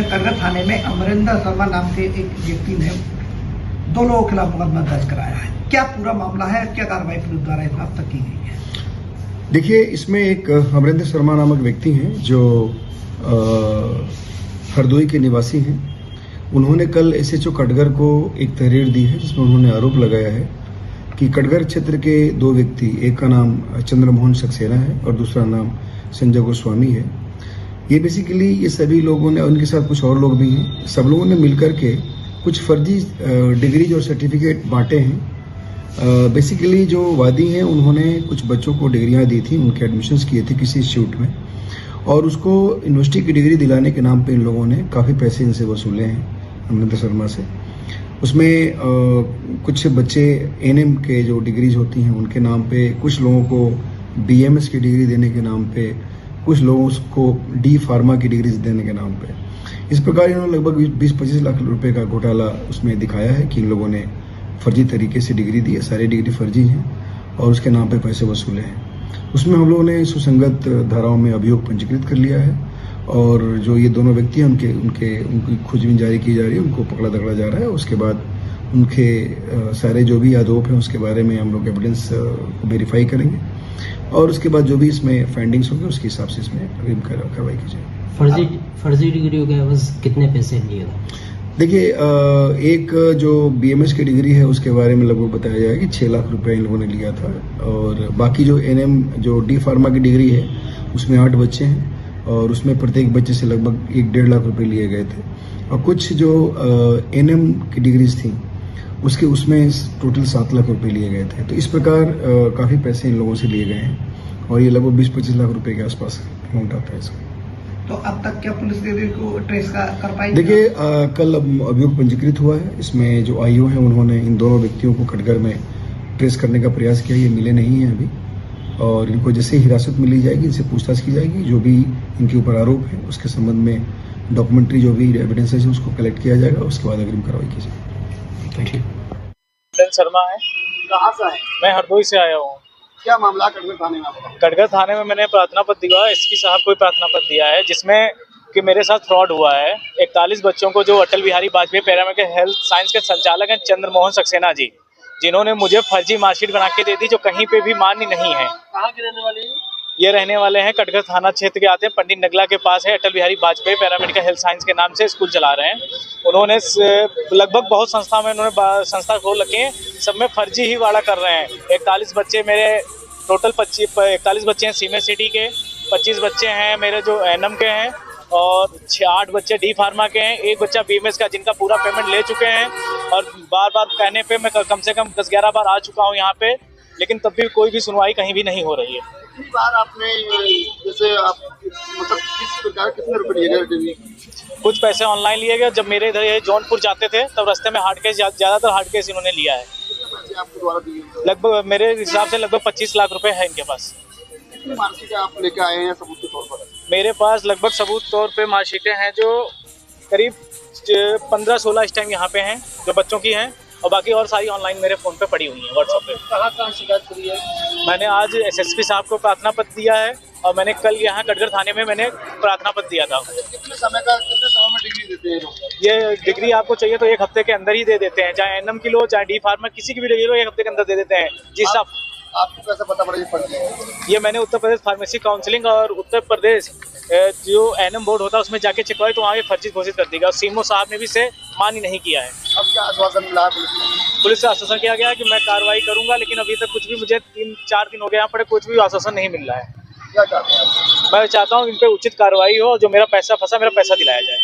कटघर थाने में अमरिंदर शर्मा नाम के एक व्यक्ति ने 2 लोगों के खिलाफ मुकदमा दर्ज कराया है। क्या पूरा मामला है, क्या कार्रवाई पुलिस द्वारा अब तक की गई है? देखिए, इसमें एक अमरिंदर शर्मा नामक व्यक्ति हैं जो हरदोई के निवासी हैं। उन्होंने कल एसएचओ कटघर को एक तहरीर दी है जिसमें उन्होंने आरोप लगाया है कि कटघर क्षेत्र के 2 व्यक्ति, एक का नाम चंद्रमोहन सक्सेना है और दूसरा नाम संजय गोस्वामी है। ये बेसिकली ये सभी लोगों ने, उनके साथ कुछ और लोग भी हैं, सब लोगों ने मिलकर के कुछ फर्जी डिग्रीज और सर्टिफिकेट बांटे हैं। बेसिकली जो वादी हैं उन्होंने कुछ बच्चों को डिग्रियां दी थी, उनके एडमिशन्स किए थे किसी इंस्टीट्यूट में, और उसको यूनिवर्सिटी की डिग्री दिलाने के नाम पे इन लोगों ने काफ़ी पैसे इनसे वसूले हैं अमरिंदर शर्मा से। उसमें कुछ बच्चे एनएम के जो डिग्रीज होती हैं उनके नाम पे, कुछ लोगों को बीएमएस की डिग्री देने के नाम पे, कुछ लोगों को डी फार्मा की डिग्रीज देने के नाम पे। इस प्रकार इन्होंने लगभग 20-25 लाख रुपए का घोटाला उसमें दिखाया है कि इन लोगों ने फर्जी तरीके से डिग्री दी है, सारी डिग्री फर्जी हैं और उसके नाम पे पैसे वसूले हैं। उसमें हम लोगों ने सुसंगत धाराओं में अभियोग पंजीकृत कर लिया है और जो ये दोनों व्यक्ति हैं उनकी खोजबीन जारी की जा रही है, उनको पकड़ा दकड़ा जा रहा है। उसके बाद उनके सारे जो भी आरोप हैं उसके बारे में हम लोग एविडेंस को वेरीफाई करेंगे और उसके बाद जो भी इसमें फाइंडिंग्स होंगे उसके हिसाब से इसमें अग्रिम कार्रवाई की जाएगी। फर्जी डिग्री के बस कितने पैसे लिए? देखिए, एक जो बीएमएस की डिग्री है उसके बारे में लगभग बताया जाएगा कि 6 लाख रुपए इन लोगों ने लिया था और बाकी जो एनएम जो डी फार्मा की डिग्री है उसमें 8 बच्चे हैं और उसमें प्रत्येक बच्चे से लगभग 1-1.5 लाख रुपए लिए गए थे और कुछ जो एनएम की डिग्रीज थी उसमें टोटल 7 लाख रुपए लिए गए थे। तो इस प्रकार काफ़ी पैसे इन लोगों से लिए गए हैं और ये लगभग 20-25 लाख रुपए के आसपास अमाउंट आता है इसका। तो अब तक क्या पुलिस को ट्रेस कर पाई? देखिए, कल अभियोग पंजीकृत हुआ है। इसमें जो आईओ हैं उन्होंने इन दोनों व्यक्तियों को कटघर में ट्रेस करने का प्रयास किया, ये मिले नहीं हैं अभी और इनको जैसे ही हिरासत में ली जाएगी इनसे पूछताछ की जाएगी। जो भी इनके ऊपर आरोप है उसके संबंध में डॉक्यूमेंट्री जो भी एविडेंस है उसको कलेक्ट किया जाएगा, उसके बाद अग्रिम कार्रवाई की जाएगी। शर्मा है। कहाँ से है? मैं हरदोई से आया हूँ। क्या मामला कटघर थाने में? कटघर थाने में मैंने प्रार्थना पत्र दिया है, एसपी साहब को प्रार्थना पत्र दिया है जिसमें कि मेरे साथ फ्रॉड हुआ है। 41 बच्चों को जो Atal Bihari Vajpayee paramedical health science के संचालक हैं चंद्रमोहन सक्सेना जी, जिन्होंने मुझे फर्जी मार्कशीट बना के दे दी जो कहीं पे भी मान्य नहीं है। कहाँ के रहने वाले हैं? ये रहने वाले हैं कटघर थाना क्षेत्र के, आते हैं पंडित नगला के पास है। Atal Bihari Vajpayee paramedical health science के नाम से स्कूल चला रहे हैं। उन्होंने लगभग बहुत संस्था में उन्होंने संस्था खोल रखी है, सब में फर्जी ही वाड़ा कर रहे हैं। 41 बच्चे मेरे टोटल 41 बच्चे हैं सीनियर सिटी के, 25 बच्चे हैं मेरे जो एनएम के हैं और 8 बच्चे डी फार्मा के हैं, 1 बच्चा बीएमएस का जिनका पूरा पेमेंट ले चुके हैं और बार बार कहने पे मैं कम से कम 10-11 बार आ चुका हूँ यहाँ पे, लेकिन तब भी कोई भी सुनवाई कहीं भी नहीं हो रही है। कितनी बार आपने जैसे आप मतलब किस प्रकार कितने रुपए लिए गए? कुछ पैसे ऑनलाइन लिए गए। जब मेरे इधर जौनपुर जाते थे तब रास्ते में हार्ड केस, ज़्यादातर हार्ड केस इन्होंने लिया है। पैसे आपको द्वारा दिए? लगभग मेरे हिसाब से लगभग 25 लाख रुपए है इनके पास। कितनी मार्कशीट आप लेके आए हैं सबूत के तौर पर? मेरे पास लगभग सबूत तौर पे मार्कशीटें हैं जो करीब 15-16 इस टाइम यहाँ पे हैं जो बच्चों की हैं और बाकी और सारी ऑनलाइन मेरे फ़ोन पे पड़ी हुई हैं व्हाट्सएप पे। कहाँ शिकायत करी है? मैंने आज एसएसपी साहब को प्रार्थना पत्र दिया है और मैंने कल यहाँ कटघर थाने में मैंने प्रार्थना पत्र दिया था। कितने समय में डिग्री देते हैं लोग? ये डिग्री आपको चाहिए तो 1 हफ्ते के अंदर ही दे देते हैं, चाहे एनएम की लो चाहे डी फार्मा किसी की भी डिग्री लो 1 हफ्ते के अंदर दे देते हैं। जी साहब, आपको कैसे पता पड़ा ये फर्जी है? ये मैंने उत्तर प्रदेश फार्मेसी काउंसिलिंग और उत्तर प्रदेश जो एनएम बोर्ड होता है उसमें जाके चेक करवाई तो वहाँ ये फर्जी घोषित कर देगा और सीएमओ साहब ने भी इसे मान्य नहीं किया है। अब क्या आश्वासन मिला पुलिस से आश्वासन किया गया कि मैं कार्रवाई करूंगा, लेकिन अभी तक कुछ भी, मुझे 3-4 दिन हो गए यहाँ पर, कुछ भी आश्वासन नहीं मिल रहा है। क्या चाहते हैं आप? मैं चाहता हूँ इन पे उचित कार्रवाई हो और जो मेरा पैसा फंसा मेरा पैसा दिलाया जाए।